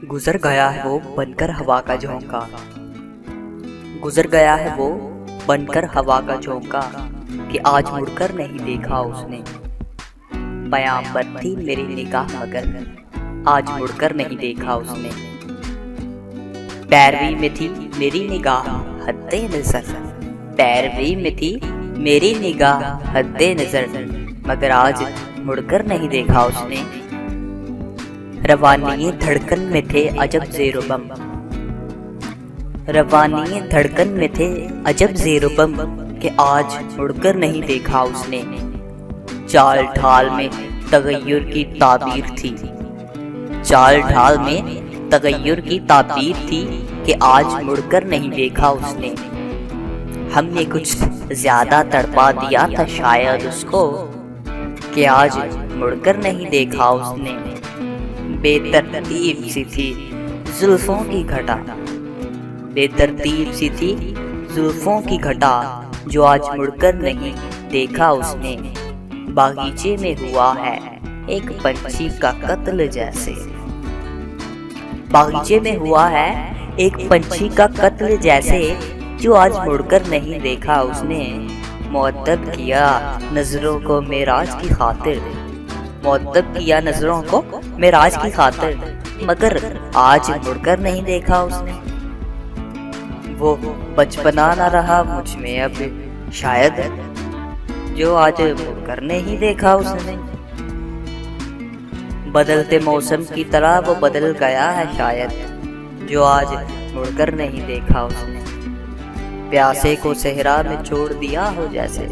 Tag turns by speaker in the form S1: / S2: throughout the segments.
S1: गुजर गया है वो बनकर हवा का झोंका। गुजर गया है वो बनकर हवा का झोंका कि आज मुड़कर नहीं देखा उसने। पयाम्बर थी मेरी निगाह मगर आज मुड़कर नहीं देखा उसने। पैरवी में थी मेरी निगाह हद्दे नजर, पैरवी में थी मेरी निगाह हद्दे नजर, मगर आज मुड़कर नहीं देखा उसने। रवानिये धड़कन में थे अजब ज़ेरो बम, रवानिये धड़कन में थे अजब ज़ेरो बम कि आज मुड़कर नहीं देखा उसने। चाल ढाल में तगय्युर की ताबीर थी, चाल ढाल में तगय्युर की ताबीर थी कि आज मुड़कर नहीं देखा उसने। हमने कुछ ज्यादा तड़पा दिया था शायद उसको कि आज मुड़कर नहीं देखा उसने। बेतरतीब सी थी जुल्फों की घटा, बेतरतीब सी थी जुल्फों की घटा जो आज मुड़कर नहीं देखा उसने। बागीचे में हुआ है एक पंछी का कत्ल जैसे, बागीचे में हुआ है एक पंछी का कत्ल जैसे जो आज मुड़कर नहीं देखा उसने। मुअद्दब किया नजरों को मेराज की खातिर, मुअद्दब किया नजरों को मेराज की खातिर, मगर आज मुड़कर नहीं देखा उसने। वो बचपना ना रहा मुझ में अब शायद जो आज मुड़कर नहीं देखा उसने। बदलते मौसम की तरह वो बदल गया है शायद जो आज मुड़कर नहीं देखा उसने। प्यासे को सहरा में छोड़ दिया हो जैसे,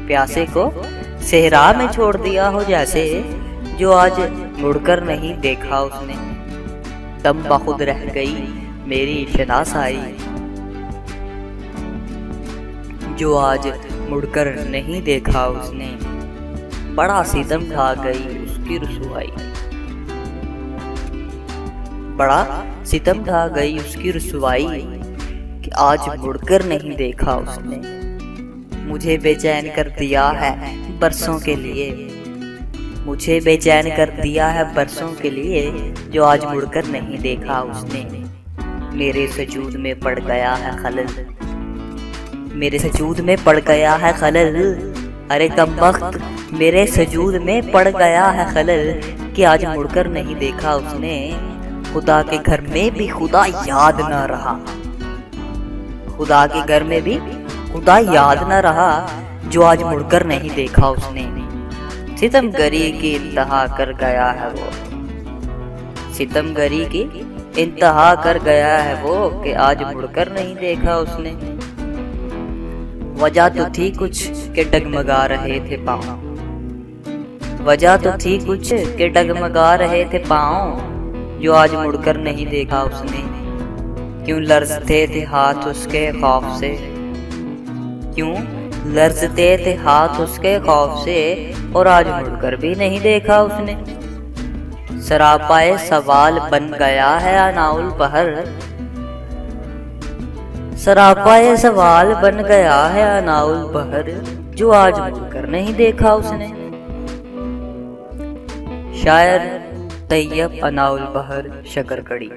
S1: प्यासे को सहरा में छोड़ दिया हो जैसे जो आज मुड़कर नहीं देखा उसने। तम बखुद रह गई मेरी शनासाई जो आज मुड़कर नहीं देखा उसने। बड़ा सितम ढा गई उसकी रुसवाई, बड़ा सितम ढा गई उसकी रुसवाई कि आज मुड़कर नहीं देखा उसने। मुझे बेचैन कर दिया है बरसों के लिए, मुझे बेचैन कर दिया है बरसों के लिए जो आज मुड़कर नहीं देखा उसने। मेरे सजूद में पड़ गया है खलल, मेरे सजूद में पड़ गया है खलल, अरे कमबख्त मेरे सजूद में पड़ गया है खलल कि आज मुड़कर नहीं देखा उसने। खुदा के घर में भी खुदा याद ना रहा, खुदा के घर में भी खुदा याद न रहा जो आज मुड़कर नहीं देखा उसने। सितमगरी की इंतहा कर गया है वो, सितमगरी की इंतहा कर गया है वो कि आज मुड़कर नहीं देखा उसने। वजह तो थी कुछ के डगमगा रहे थे पाँव, वजह तो थी कुछ के डगमगा रहे थे पाँव जो आज मुड़कर नहीं देखा उसने। क्यों लर्जते थे हाथ उसके खौफ से, क्यों लर्जते थे हाथ उसके खौफ से और आज मुड़कर भी नहीं देखा उसने। सरापाए सवाल बन गया है अनाउल बहर, सरापाए सवाल बन गया है अनाउल बहर जो आज मुड़कर नहीं देखा उसने। शायर तैयब अनाउल बहर शकरकड़ी।